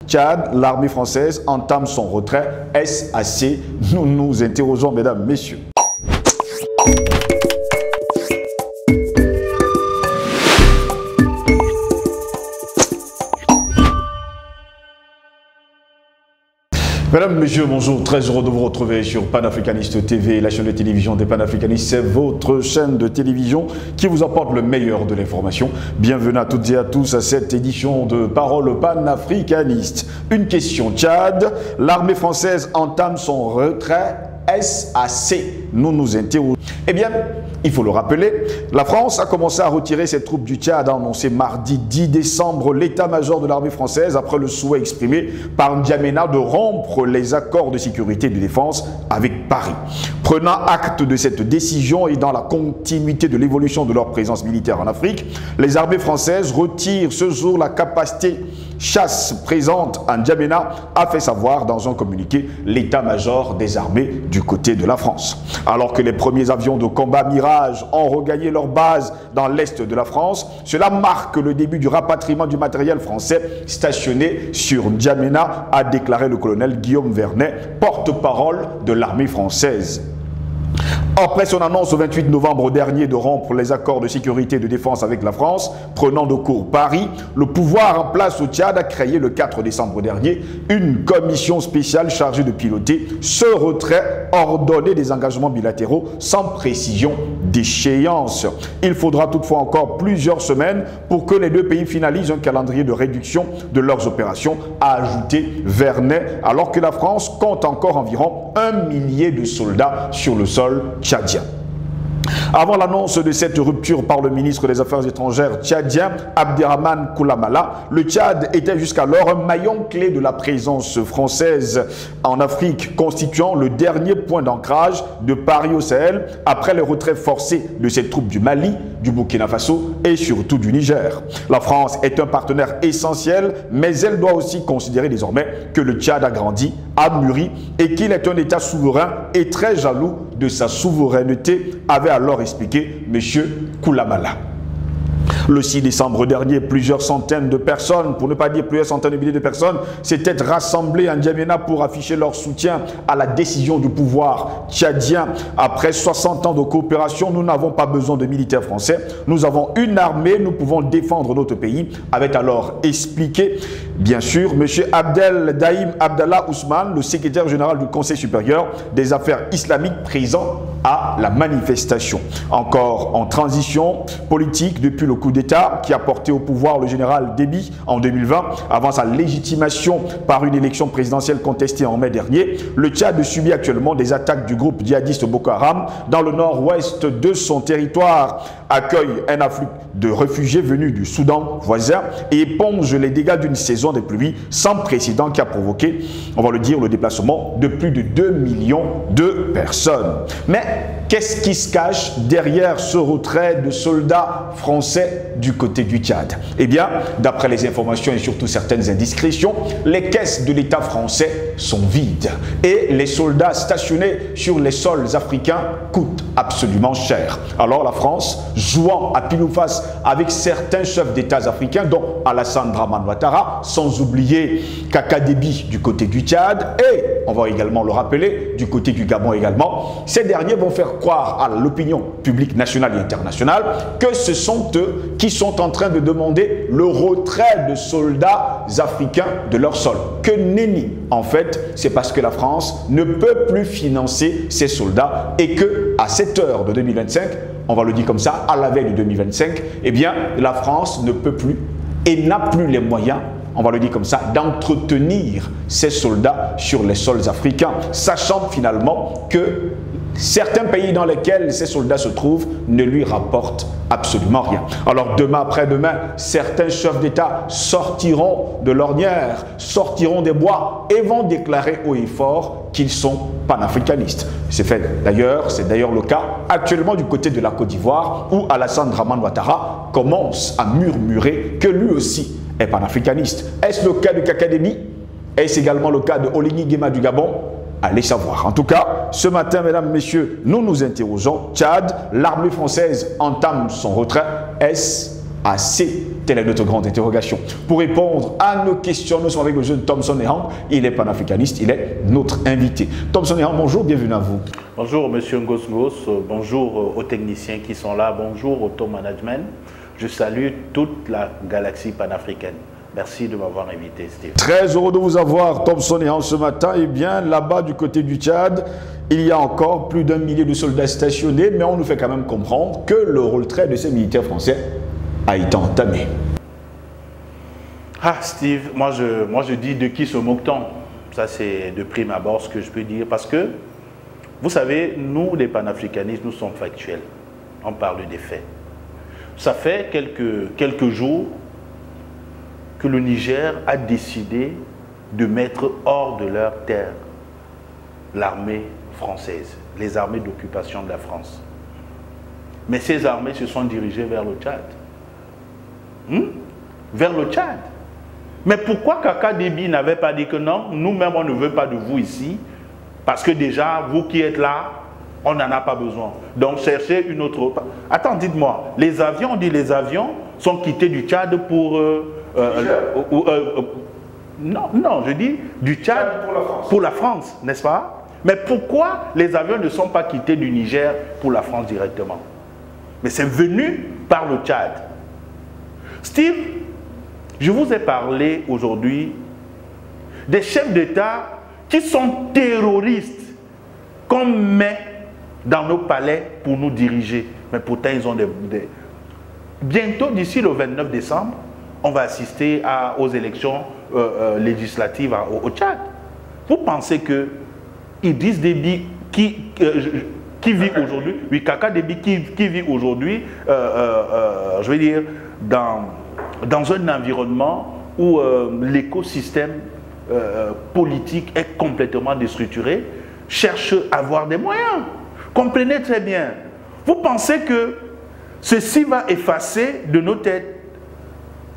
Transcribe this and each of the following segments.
Tchad, l'armée française entame son retrait. Est-ce assez? Nous nous interrogeons, mesdames, messieurs. Mesdames, Messieurs, bonjour, très heureux de vous retrouver sur Panafricaniste TV, la chaîne de télévision des panafricanistes. C'est votre chaîne de télévision qui vous apporte le meilleur de l'information. Bienvenue à toutes et à tous à cette édition de Parole panafricaniste. Une question, Tchad, l'armée française entame son retrait. Est-ce assez? Nous nous interrogeons. Eh bien, il faut le rappeler, la France a commencé à retirer ses troupes du Tchad, a annoncé mardi 10 décembre l'état-major de l'armée française après le souhait exprimé par N'Djamena de rompre les accords de sécurité et de défense avec Paris. Prenant acte de cette décision et dans la continuité de l'évolution de leur présence militaire en Afrique, les armées françaises retirent ce jour la capacité chasse présente en N'Djamena, a fait savoir dans un communiqué l'état-major des armées du côté de la France. Alors que les premiers avions de combat Mirage ont regagné leur base dans l'est de la France, cela marque le début du rapatriement du matériel français stationné sur N'Djamena, a déclaré le colonel Guillaume Vernet, porte-parole de l'armée française. Après son annonce au 28 novembre dernier de rompre les accords de sécurité et de défense avec la France, prenant de court Paris, le pouvoir en place au Tchad a créé le 4 décembre dernier une commission spéciale chargée de piloter ce retrait ordonné des engagements bilatéraux sans précision d'échéance. Il faudra toutefois encore plusieurs semaines pour que les deux pays finalisent un calendrier de réduction de leurs opérations, a ajouté Vernet, alors que la France compte encore environ 1 millier de soldats sur le sol tchadien. Avant l'annonce de cette rupture par le ministre des Affaires étrangères tchadien Abderrahmane Koulamala, le Tchad était jusqu'alors un maillon clé de la présence française en Afrique, constituant le dernier point d'ancrage de Paris au Sahel après les retraits forcés de ses troupes du Mali, du Burkina Faso et surtout du Niger. La France est un partenaire essentiel, mais elle doit aussi considérer désormais que le Tchad a grandi, a mûri et qu'il est un État souverain et très jaloux de sa souveraineté, avait alors expliqué M. Koulamala. Le 6 décembre dernier, plusieurs centaines de personnes, pour ne pas dire plusieurs centaines de milliers de personnes, s'étaient rassemblées à N'Djamena pour afficher leur soutien à la décision du pouvoir tchadien. Après 60 ans de coopération, nous n'avons pas besoin de militaires français. Nous avons une armée, nous pouvons défendre notre pays, avait alors expliqué, bien sûr, M. Abdel Daïm Abdallah Ousmane, le secrétaire général du Conseil supérieur des affaires islamiques présent à la manifestation. Encore en transition politique depuis le coup d'État qui a porté au pouvoir le général Déby en 2020, avant sa légitimation par une élection présidentielle contestée en mai dernier, le Tchad subit actuellement des attaques du groupe djihadiste Boko Haram dans le nord-ouest de son territoire, accueille un afflux de réfugiés venus du Soudan voisin et éponge les dégâts d'une saison des pluies sans précédent qui a provoqué, on va le dire, le déplacement de plus de 2 millions de personnes. Mais qu'est-ce qui se cache derrière ce retrait de soldats français du côté du Tchad? Eh bien, d'après les informations et surtout certaines indiscrétions, les caisses de l'État français sont vides et les soldats stationnés sur les sols africains coûtent absolument cher. Alors la France, jouant à pile ou face avec certains chefs d'État africains, dont Alassane Dramane Ouattara, sans oublier Kaka Déby du côté du Tchad et, on va également le rappeler, du côté du Gabon également, ces derniers vont faire croire à l'opinion publique nationale et internationale que ce sont eux qui sont en train de demander le retrait de soldats africains de leur sol. Que nenni. En fait, c'est parce que la France ne peut plus financer ces soldats et que à cette heure de 2025, on va le dire comme ça, à la veille de 2025, eh bien, la France ne peut plus et n'a plus les moyens, on va le dire comme ça, d'entretenir ces soldats sur les sols africains, sachant finalement que certains pays dans lesquels ces soldats se trouvent ne lui rapportent absolument rien. Alors demain après-demain, certains chefs d'État sortiront de l'ornière, sortiront des bois et vont déclarer haut et fort qu'ils sont panafricanistes. C'est d'ailleurs le cas actuellement du côté de la Côte d'Ivoire où Alassane Dramane Ouattara commence à murmurer que lui aussi est panafricaniste. Est-ce le cas de Kaka Déby? Est-ce également le cas de Oligui Nguema du Gabon? Allez savoir. En tout cas, ce matin, mesdames, messieurs, nous nous interrogeons. Tchad, l'armée française entame son retrait. Est-ce assez? Telle est notre grande interrogation. Pour répondre à nos questions, nous sommes avec le jeune Thomson Ehang. Il est panafricaniste, il est notre invité. Thomson Ehang, bonjour, bienvenue à vous. Bonjour Monsieur Ngos, bonjour aux techniciens qui sont là, bonjour au top management. Je salue toute la galaxie panafricaine. Merci de m'avoir invité, Steve. Très heureux de vous avoir, Thomson Ehang, ce matin. Eh bien, là-bas, du côté du Tchad, il y a encore plus d'1 millier de soldats stationnés, mais on nous fait quand même comprendre que le retrait de ces militaires français a été entamé. Ah, Steve, moi je dis de qui se moque-t-on? Ça, c'est de prime abord ce que je peux dire. Parce que, vous savez, nous, les panafricanistes, nous sommes factuels. On parle des faits. Ça fait quelques jours que le Niger a décidé de mettre hors de leur terre l'armée française, les armées d'occupation de la France. Mais ces armées se sont dirigées vers le Tchad. Vers le Tchad. Mais pourquoi Kaka Déby n'avait pas dit que non, nous-mêmes on ne veut pas de vous ici, parce que déjà, vous qui êtes là, on n'en a pas besoin. Donc cherchez une autre... Attends, dites-moi, les avions, on dit les avions sont quittés du Tchad pour... non, je dis du Tchad pour la France, n'est-ce pas? Mais pourquoi les avions ne sont pas quittés du Niger pour la France directement? Mais c'est venu par le Tchad. Steve, je vous ai parlé aujourd'hui des chefs d'État qui sont terroristes, qu'on met dans nos palais pour nous diriger. Mais pourtant, ils ont des... Bientôt, d'ici le 29 décembre, on va assister aux élections législatives au Tchad. Vous pensez que Idriss Déby, qui vit aujourd'hui, oui, Kaka Déby qui vit aujourd'hui, je veux dire, dans un environnement où l'écosystème politique est complètement déstructuré, cherche à avoir des moyens. Comprenez très bien. Vous pensez que ceci va effacer de nos têtes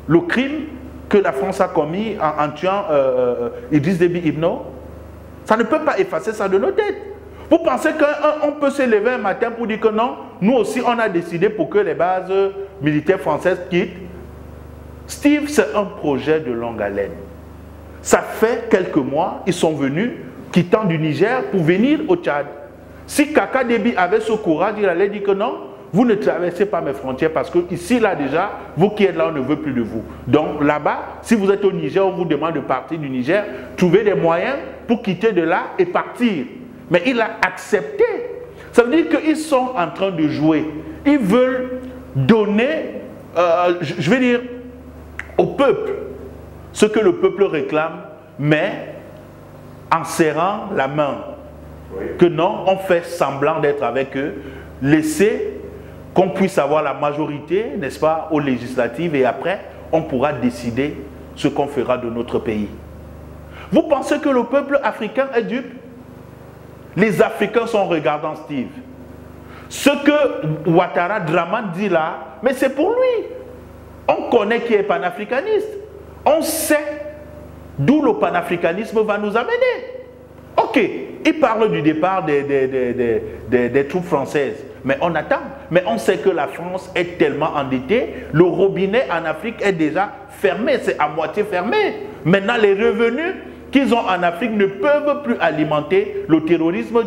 le crime que la France a commis en tuant Idriss Déby Itno? Ça ne peut pas effacer ça de nos têtes. Vous pensez qu'on peut se lever un matin pour dire que non, nous aussi on a décidé pour que les bases militaires françaises quittent? Steve, c'est un projet de longue haleine. Ça fait quelques mois, ils sont venus, quittant du Niger, pour venir au Tchad. Si Kaka Déby avait ce courage, il allait dire que non, vous ne traversez pas mes frontières parce que ici, là déjà, vous qui êtes là, on ne veut plus de vous. Donc là-bas, si vous êtes au Niger, on vous demande de partir du Niger, trouvez des moyens pour quitter de là et partir. Mais il a accepté. Ça veut dire qu'ils sont en train de jouer. Ils veulent donner, je vais dire, au peuple ce que le peuple réclame, mais en serrant la main. Oui. Que non, on fait semblant d'être avec eux, laisser qu'on puisse avoir la majorité, n'est-ce pas, aux législatives, et après, on pourra décider ce qu'on fera de notre pays. Vous pensez que le peuple africain est dupe? Les Africains sont regardants, Steve. Ce que Ouattara Draman dit là, mais c'est pour lui. On connaît qui est panafricaniste. On sait d'où le panafricanisme va nous amener. Ok, il parle du départ des troupes françaises. Mais on attend. Mais on sait que la France est tellement endettée, le robinet en Afrique est déjà fermé, c'est à moitié fermé. Maintenant, les revenus qu'ils ont en Afrique ne peuvent plus alimenter le terrorisme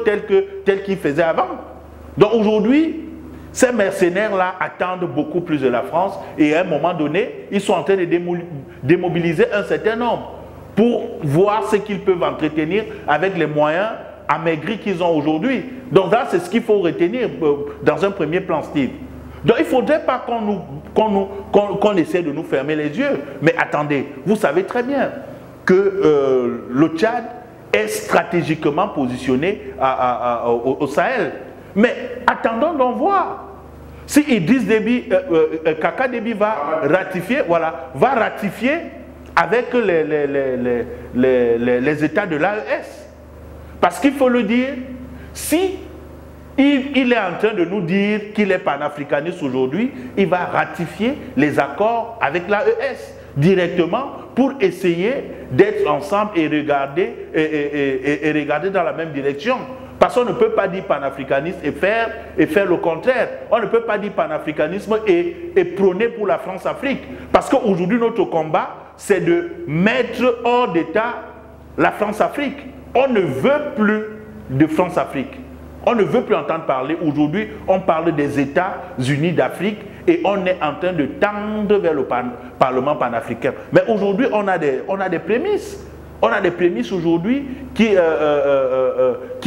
tel qu'il faisait avant. Donc aujourd'hui, ces mercenaires-là attendent beaucoup plus de la France et à un moment donné, ils sont en train de démobiliser un certain nombre pour voir ce qu'ils peuvent entretenir avec les moyens amaigris qu'ils ont aujourd'hui. Donc là, c'est ce qu'il faut retenir dans un premier plan, Steve. Donc il ne faudrait pas qu'on essaie de nous fermer les yeux. Mais attendez, vous savez très bien que le Tchad est stratégiquement positionné au Sahel. Mais attendons d'en voir. Si Idriss Déby, Kaka Déby va ratifier, voilà, va ratifier avec les États de l'AES. Parce qu'il faut le dire, si il est en train de nous dire qu'il est panafricaniste aujourd'hui, il va ratifier les accords avec l'AES directement pour essayer d'être ensemble et regarder dans la même direction. Parce qu'on ne peut pas dire panafricaniste et faire le contraire. On ne peut pas dire panafricanisme et prôner pour la France-Afrique. Parce qu'aujourd'hui, notre combat, c'est de mettre hors d'état la France-Afrique. On ne veut plus de France-Afrique. On ne veut plus entendre parler. Aujourd'hui, on parle des États-Unis d'Afrique et on est en train de tendre vers le Parlement panafricain. Mais aujourd'hui, on a des prémices. On a des prémices aujourd'hui qui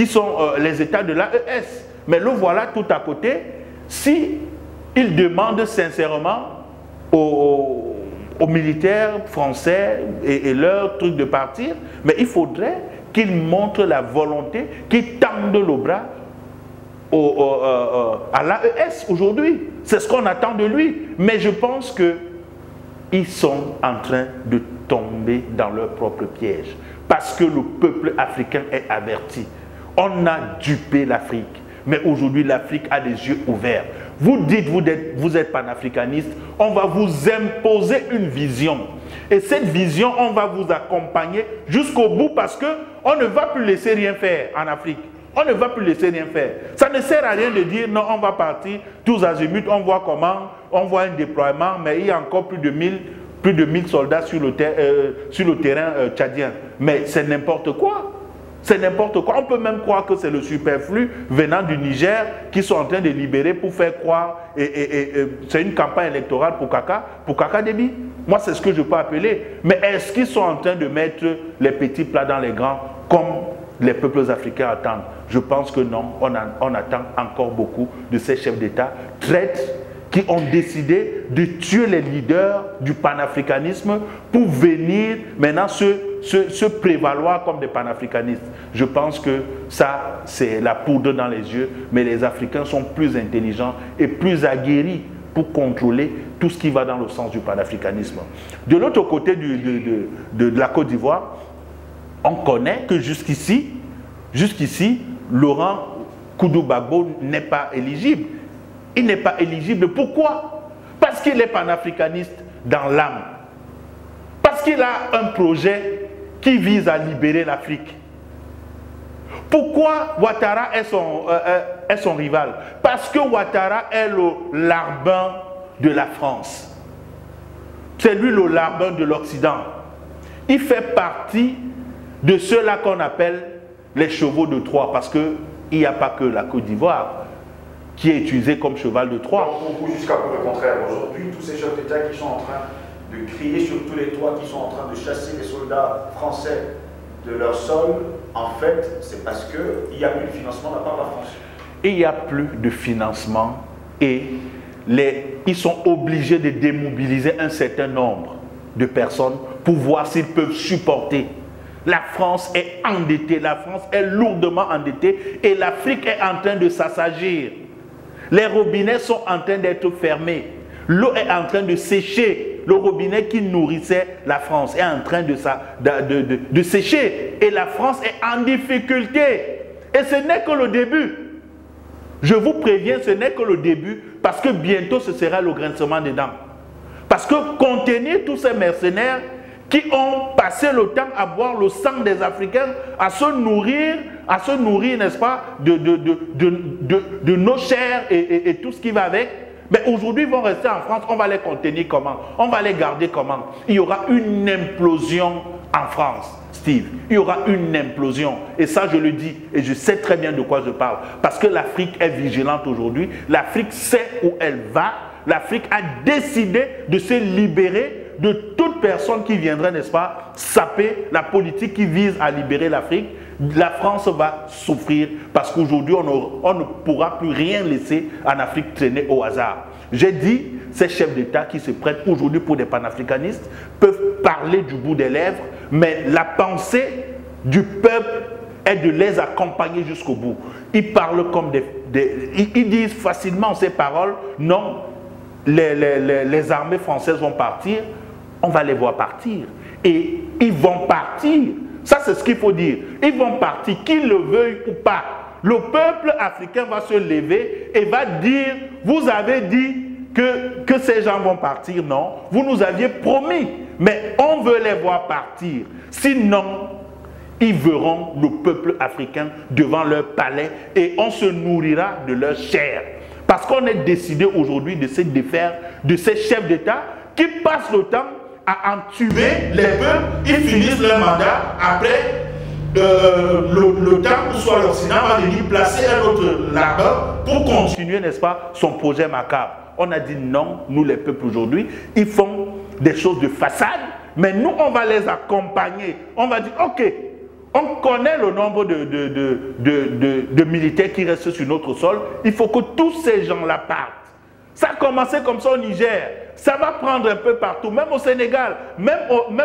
sont les États de l'AES. Mais le voilà tout à côté. Si il demande sincèrement aux militaires français et leur truc de partir, mais il faudrait qu'ils montrent la volonté, qu'ils tendent le bras à l'AES aujourd'hui. C'est ce qu'on attend de lui. Mais je pense qu'ils sont en train de tomber dans leur propre piège. Parce que le peuple africain est averti. On a dupé l'Afrique. Mais aujourd'hui, l'Afrique a les yeux ouverts. Vous dites, vous êtes panafricaniste, on va vous imposer une vision. Et cette vision, on va vous accompagner jusqu'au bout parce qu'on ne va plus laisser rien faire en Afrique. On ne va plus laisser rien faire. Ça ne sert à rien de dire non, on va partir tous azimuts, on voit comment, on voit un déploiement, mais il y a encore plus de 1000 soldats sur le terrain tchadien. Mais c'est n'importe quoi. C'est n'importe quoi. On peut même croire que c'est le superflu venant du Niger qui sont en train de libérer pour faire croire. C'est une campagne électorale pour Kaka Déby. Moi, c'est ce que je peux appeler. Mais est-ce qu'ils sont en train de mettre les petits plats dans les grands comme les peuples africains attendent? Je pense que non. On attend encore beaucoup de ces chefs d'État traîtres qui ont décidé de tuer les leaders du panafricanisme pour venir maintenant se prévaloir comme des panafricanistes. Je pense que ça, c'est la poudre dans les yeux, mais les Africains sont plus intelligents et plus aguerris pour contrôler tout ce qui va dans le sens du panafricanisme. De l'autre côté de la Côte d'Ivoire, on connaît que jusqu'ici, Laurent Koudou-Gbagbo n'est pas éligible. Il n'est pas éligible. Pourquoi? Parce qu'il est panafricaniste dans l'âme. Parce qu'il a un projet qui vise à libérer l'Afrique. Pourquoi Ouattara est son rival? Parce que Ouattara est le larbin de la France. C'est lui le larbin de l'Occident. Il fait partie de ceux-là qu'on appelle les chevaux de Troie, parce qu'il n'y a pas que la Côte d'Ivoire qui est utilisé comme cheval de Troie. Ou jusqu'à pour le contraire. Aujourd'hui, tous ces chefs d'État qui sont en train de crier sur tous les toits, qui sont en train de chasser les soldats français de leur sol, en fait, c'est parce qu'il n'y a plus de financement de la part de la France. Il n'y a plus de financement et ils sont obligés de démobiliser un certain nombre de personnes pour voir s'ils peuvent supporter. La France est endettée, la France est lourdement endettée et l'Afrique est en train de s'assagir. Les robinets sont en train d'être fermés. L'eau est en train de sécher. Le robinet qui nourrissait la France est en train de sécher. Et la France est en difficulté. Et ce n'est que le début. Je vous préviens, ce n'est que le début. Parce que bientôt, ce sera le grincement des dents. Parce que contenir tous ces mercenaires qui ont passé le temps à boire le sang des Africains, à se nourrir, n'est-ce pas, de nos chairs et tout ce qui va avec. Mais aujourd'hui, ils vont rester en France. On va les contenir comment? On va les garder comment? Il y aura une implosion en France, Steve. Il y aura une implosion. Et ça, je le dis. Et je sais très bien de quoi je parle. Parce que l'Afrique est vigilante aujourd'hui. L'Afrique sait où elle va. L'Afrique a décidé de se libérer de toute personne qui viendrait, n'est-ce pas, saper la politique qui vise à libérer l'Afrique. La France va souffrir parce qu'aujourd'hui, on ne pourra plus rien laisser en Afrique traîner au hasard. J'ai dit, ces chefs d'État qui se prêtent aujourd'hui pour des panafricanistes peuvent parler du bout des lèvres, mais la pensée du peuple est de les accompagner jusqu'au bout. Ils parlent comme ils disent facilement ces paroles, non, les armées françaises vont partir, on va les voir partir. Et ils vont partir. Ça, c'est ce qu'il faut dire. Ils vont partir, qu'ils le veuillent ou pas. Le peuple africain va se lever et va dire, vous avez dit que ces gens vont partir. Non, vous nous aviez promis, mais on veut les voir partir. Sinon, ils verront le peuple africain devant leur palais et on se nourrira de leur chair. Parce qu'on est décidé aujourd'hui de se défaire de ces chefs d'État qui passent le temps à entuber les peuples, ils finissent leur mandat, après le temps où soit l'Occident va venir placer un autre là-bas pour continuer, n'est-ce pas, son projet macabre. On a dit non, nous les peuples aujourd'hui, ils font des choses de façade, mais nous on va les accompagner. On va dire ok, on connaît le nombre de militaires qui restent sur notre sol, il faut que tous ces gens-là partent. Ça a commencé comme ça au Niger, ça va prendre un peu partout, même au Sénégal, même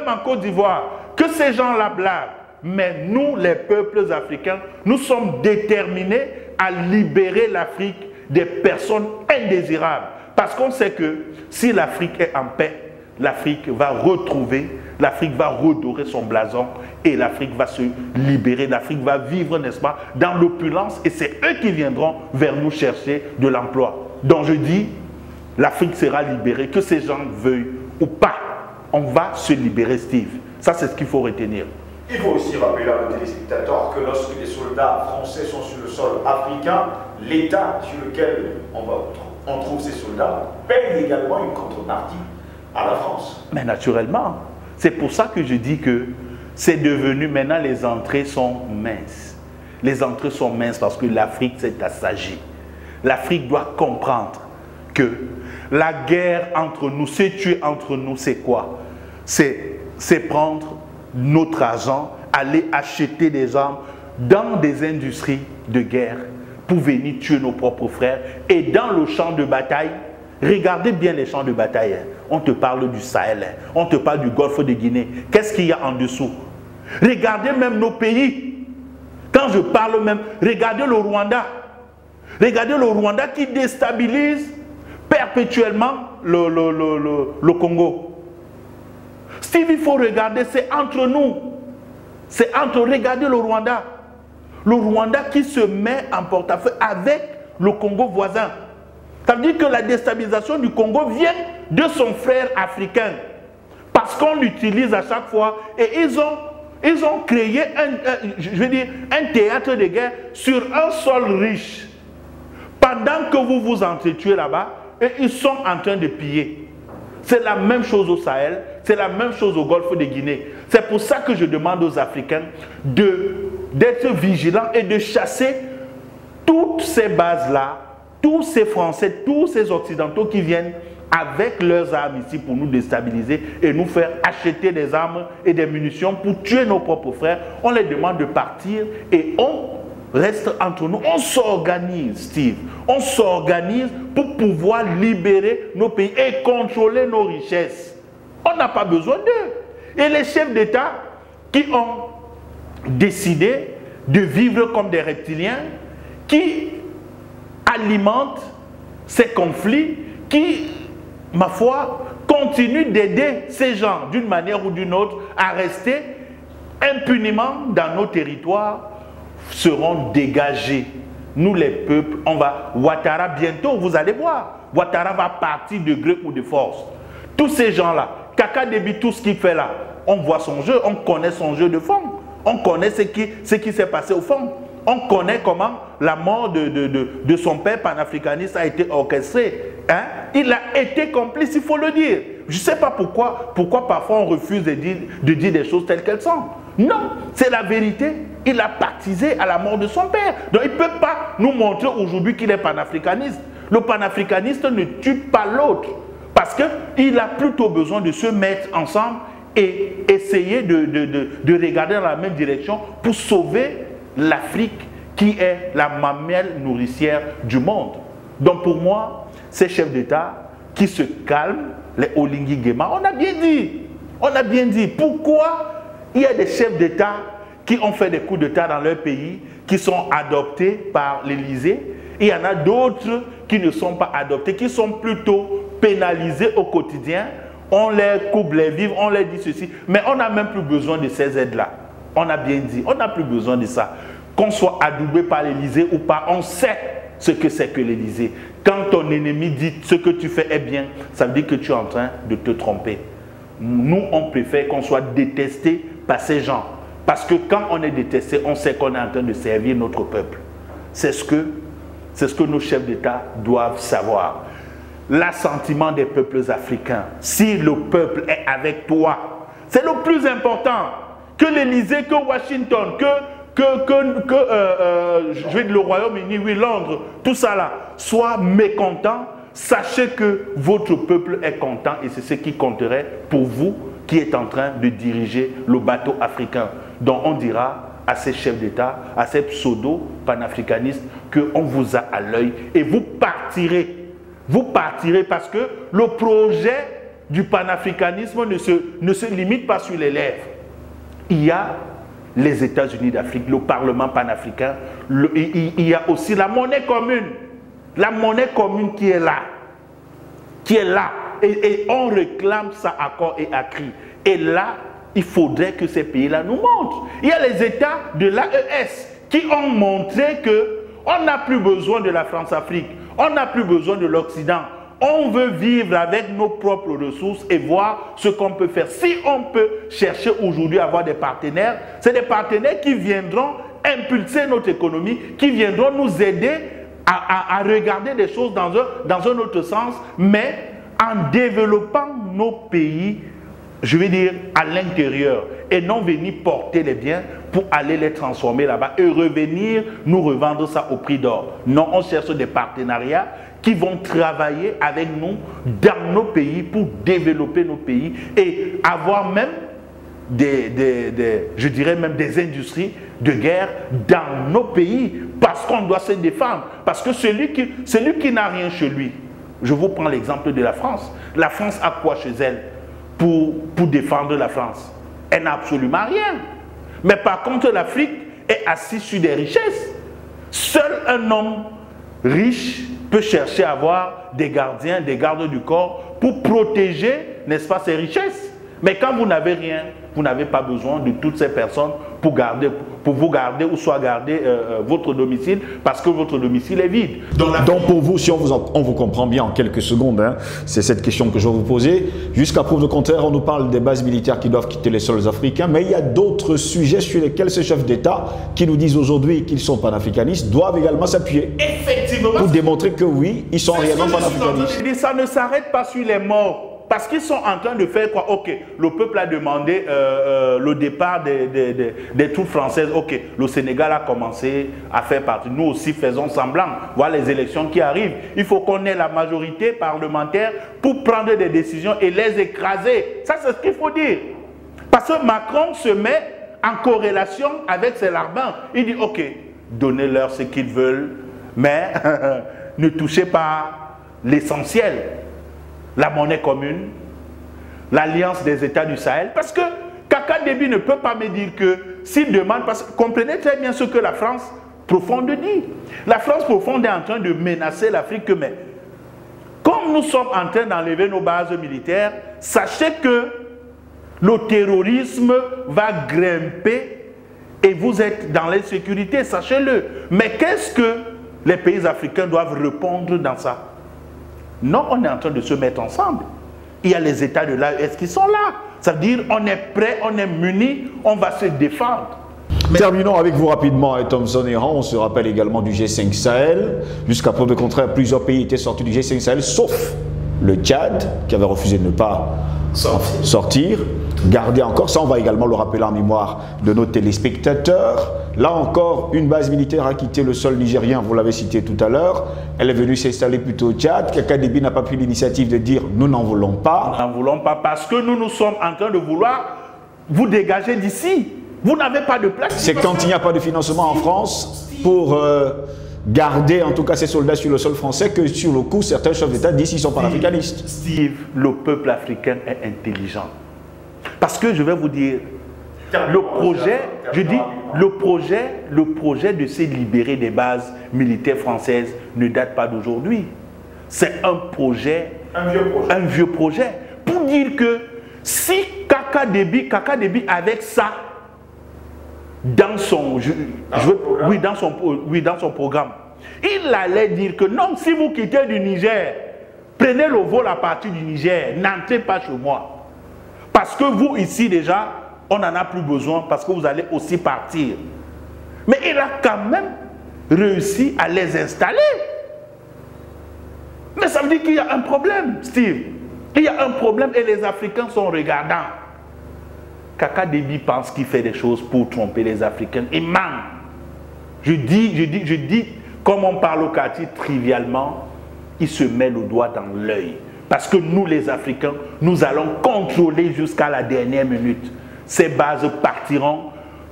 en Côte d'Ivoire, que ces gens-là blaguent. Mais nous, les peuples africains, nous sommes déterminés à libérer l'Afrique des personnes indésirables. Parce qu'on sait que si l'Afrique est en paix, l'Afrique va retrouver, l'Afrique va redorer son blason et l'Afrique va se libérer, l'Afrique va vivre, n'est-ce pas, dans l'opulence et c'est eux qui viendront vers nous chercher de l'emploi. Donc je dis, l'Afrique sera libérée, que ces gens veuillent ou pas, on va se libérer, Steve. Ça, c'est ce qu'il faut retenir. Il faut aussi rappeler à nos téléspectateurs que lorsque les soldats français sont sur le sol africain, l'État sur lequel on trouve ces soldats paye également une contrepartie à la France. Mais naturellement, c'est pour ça que je dis que c'est devenu, maintenant les entrées sont minces. Les entrées sont minces parce que l'Afrique s'est assagie. L'Afrique doit comprendre que la guerre entre nous, se tuer entre nous, c'est quoi? C'est prendre notre argent, aller acheter des armes dans des industries de guerre pour venir tuer nos propres frères. Et dans le champ de bataille, regardez bien les champs de bataille. On te parle du Sahel, on te parle du Golfe de Guinée. Qu'est-ce qu'il y a en dessous? Regardez même nos pays. Quand je parle même, regardez le Rwanda. Regardez le Rwanda qui déstabilise perpétuellement le Congo. Steve, il faut regarder, c'est entre nous. C'est entre, regardez le Rwanda. Le Rwanda qui se met en porte-à-feu avec le Congo voisin. Ça veut dire que la déstabilisation du Congo vient de son frère africain. Parce qu'on l'utilise à chaque fois. Et ils ont créé un théâtre de guerre sur un sol riche. Pendant que vous vous entretuez là-bas, et ils sont en train de piller. C'est la même chose au Sahel, c'est la même chose au Golfe de Guinée. C'est pour ça que je demande aux Africains d'être vigilants et de chasser toutes ces bases-là, tous ces Français, tous ces Occidentaux qui viennent avec leurs armes ici pour nous déstabiliser et nous faire acheter des armes et des munitions pour tuer nos propres frères. On les demande de partir et on reste entre nous. On s'organise, Steve. On s'organise pour pouvoir libérer nos pays et contrôler nos richesses. On n'a pas besoin d'eux. Et les chefs d'État qui ont décidé de vivre comme des reptiliens, qui alimentent ces conflits, qui, ma foi, continuent d'aider ces gens d'une manière ou d'une autre à rester impunément dans nos territoires, seront dégagés. Nous les peuples, on va, Ouattara bientôt, vous allez voir, Ouattara va partir de gré ou de force. Tous ces gens-là, Kaka Déby, tout ce qu'il fait là, on voit son jeu, on connaît son jeu de fond, on connaît ce qui s'est passé au fond, on connaît comment la mort de son père panafricaniste a été orchestrée. Hein? Il a été complice, il faut le dire. Je ne sais pas pourquoi parfois on refuse de dire des choses telles qu'elles sont. Non, c'est la vérité. Il a partisé à la mort de son père. Donc il ne peut pas nous montrer aujourd'hui qu'il est panafricaniste. Le panafricaniste ne tue pas l'autre. Parce qu'il a plutôt besoin de se mettre ensemble et essayer de regarder dans la même direction pour sauver l'Afrique qui est la mamelle nourricière du monde. Donc pour moi, ces chefs d'État qui se calment, les Olingi Nguema, on a bien dit, pourquoi il y a des chefs d'État qui ont fait des coups d'État dans leur pays, qui sont adoptés par l'Élysée, et il y en a d'autres qui ne sont pas adoptés, qui sont plutôt pénalisés au quotidien. On les coupe les vivres, on les dit ceci, mais on n'a même plus besoin de ces aides-là. On a bien dit, on n'a plus besoin de ça. Qu'on soit adoubé par l'Élysée ou pas, on sait ce que c'est que l'Élysée. Quand ton ennemi dit ce que tu fais est bien, ça veut dire que tu es en train de te tromper. Nous, on préfère qu'on soit détesté par ces gens Parce que quand on est détesté, on sait qu'on est en train de servir notre peuple. C'est ce que nos chefs d'État doivent savoir. L'assentiment des peuples africains, si le peuple est avec toi, c'est le plus important. Que l'Élysée, que Washington, je vais dire le Royaume-Uni, oui, Londres, tout ça là, soit mécontent, sachez que votre peuple est content et c'est ce qui compterait pour vous qui êtes en train de diriger le bateau africain. Donc on dira à ces chefs d'État, à ces pseudo-panafricanistes qu'on vous a à l'œil et vous partirez. Vous partirez parce que le projet du panafricanisme ne se limite pas sur les lèvres. Il y a les États-Unis d'Afrique, le Parlement panafricain, il y a aussi la monnaie commune. La monnaie commune qui est là. Qui est là. Et on réclame ça à corps et à cri. Et là, il faudrait que ces pays-là nous montrent. Il y a les États de l'AES qui ont montré qu'on n'a plus besoin de la France-Afrique. On n'a plus besoin de l'Occident. On veut vivre avec nos propres ressources et voir ce qu'on peut faire. Si on peut chercher aujourd'hui à avoir des partenaires, c'est des partenaires qui viendront impulser notre économie, qui viendront nous aider à regarder des choses dans un autre sens, mais en développant nos pays, je vais dire, à l'intérieur, et non venir porter les biens pour aller les transformer là-bas et revenir nous revendre ça au prix d'or. Non, on cherche des partenariats qui vont travailler avec nous dans nos pays pour développer nos pays et avoir même je dirais même des industries de guerre dans nos pays parce qu'on doit se défendre. Parce que celui qui n'a rien chez lui, je vous prends l'exemple de la France. La France a quoi chez elle pour défendre la France? Elle n'a absolument rien. Mais par contre, l'Afrique est assise sur des richesses. Seul un homme riche peut chercher à avoir des gardiens, des gardes du corps pour protéger, n'est-ce pas, ses richesses. Mais quand vous n'avez rien, vous n'avez pas besoin de toutes ces personnes pour vous garder ou soit garder votre domicile parce que votre domicile est vide. Donc pour vous, si on vous comprend bien en quelques secondes, hein, c'est cette question que je vais vous poser. Jusqu'à preuve de contraire, on nous parle des bases militaires qui doivent quitter les sols africains, mais il y a d'autres sujets sur lesquels ces chefs d'État qui nous disent aujourd'hui qu'ils sont panafricanistes doivent également s'appuyer. Effectivement. Pour démontrer que oui, ils sont réellement panafricanistes. Ça ne s'arrête pas sur les morts. Parce qu'ils sont en train de faire quoi? Ok, le peuple a demandé le départ des troupes françaises. Ok, le Sénégal a commencé à faire partie. Nous aussi faisons semblant. Voilà les élections qui arrivent. Il faut qu'on ait la majorité parlementaire pour prendre des décisions et les écraser. Ça, c'est ce qu'il faut dire. Parce que Macron se met en corrélation avec ses larbins. Il dit, ok, donnez-leur ce qu'ils veulent, mais ne touchez pas l'essentiel. La monnaie commune, l'alliance des États du Sahel, parce que Kaka Déby ne peut pas me dire que s'il demande, parce que comprenez très bien ce que la France profonde dit. La France profonde est en train de menacer l'Afrique, mais comme nous sommes en train d'enlever nos bases militaires, sachez que le terrorisme va grimper et vous êtes dans l'insécurité, sachez-le. Mais qu'est-ce que les pays africains doivent répondre dans ça? Non, on est en train de se mettre ensemble. Il y a les États de l'AES qui sont là. Ça veut dire on est prêt, on est muni, on va se défendre. Terminons avec vous rapidement, Thomson Héran. On se rappelle également du G5 Sahel. Jusqu'à preuve de contraire, plusieurs pays étaient sortis du G5 Sahel, sauf le Tchad, qui avait refusé de ne pas sortir. Garder encore, ça on va également le rappeler en mémoire de nos téléspectateurs. Là encore, une base militaire a quitté le sol nigérien, vous l'avez cité tout à l'heure. Elle est venue s'installer plutôt au Tchad. Kaka Déby n'a pas pris l'initiative de dire nous n'en voulons pas. Nous n'en voulons pas parce que nous sommes en train de vouloir vous dégager d'ici. Vous n'avez pas de place. C'est quand il n'y a pas de financement en France pour garder en tout cas ces soldats sur le sol français que sur le coup certains chefs d'État disent qu'ils sont panafricanistes. Steve, le peuple africain est intelligent. Parce que je vais vous dire, le projet, je dis, le projet de se libérer des bases militaires françaises ne date pas d'aujourd'hui. C'est un projet, un vieux projet. Pour dire que si Kaka Déby avec ça dans son, dans son programme, il allait dire que non, si vous quittez du Niger, prenez le vol à partir du Niger, n'entrez pas chez moi. Parce que vous, ici, déjà, on n'en a plus besoin parce que vous allez aussi partir. Mais il a quand même réussi à les installer. Mais ça veut dire qu'il y a un problème, Steve. Il y a un problème et les Africains sont regardants. Kaka Déby pense qu'il fait des choses pour tromper les Africains. Il ment. Je dis, comme on parle au quartier trivialement, il se met le doigt dans l'œil. Parce que nous, les Africains, nous allons contrôler jusqu'à la dernière minute. Ces bases partiront,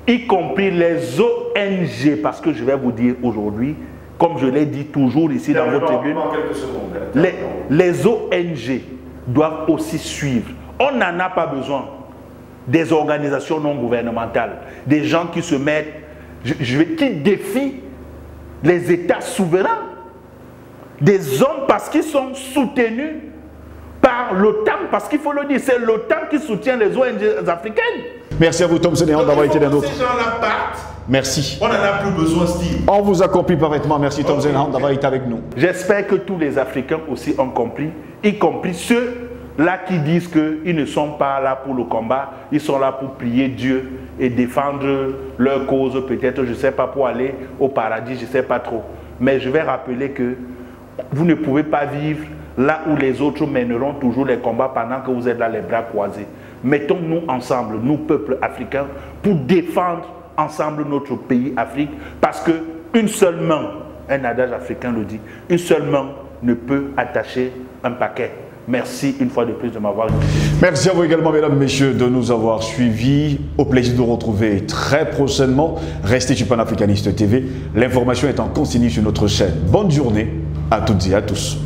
y compris les ONG. Parce que je vais vous dire aujourd'hui, comme je l'ai dit toujours ici dans votre tribune, les ONG doivent aussi suivre. On n'en a pas besoin. Des organisations non gouvernementales, des gens qui se mettent, qui défient les États souverains, des hommes parce qu'ils sont soutenus par l'OTAN, parce qu'il faut le dire, c'est l'OTAN qui soutient les ONG africaines. Merci à vous, Thomson Ehand, d'avoir été dans notre... Ces gens-là partent. Merci. On n'en a plus besoin, Steve. On vous a compris parfaitement. Merci, Thomson Ehand, d'avoir été avec nous. J'espère que tous les Africains aussi ont compris, y compris ceux-là qui disent qu'ils ne sont pas là pour le combat, ils sont là pour prier Dieu et défendre leur cause, peut-être, je ne sais pas, pour aller au paradis, je ne sais pas trop. Mais je vais rappeler que vous ne pouvez pas vivre là où les autres mèneront toujours les combats pendant que vous êtes là les bras croisés. Mettons-nous ensemble, nous, peuple africain, pour défendre ensemble notre pays, Afrique, parce qu'une seule main, un adage africain le dit, une seule main ne peut attacher un paquet. Merci une fois de plus de m'avoir écouté. Merci à vous également, mesdames, messieurs, de nous avoir suivis. Au plaisir de vous retrouver très prochainement. Restez sur Panafricaniste TV. L'information est en continu sur notre chaîne. Bonne journée à toutes et à tous.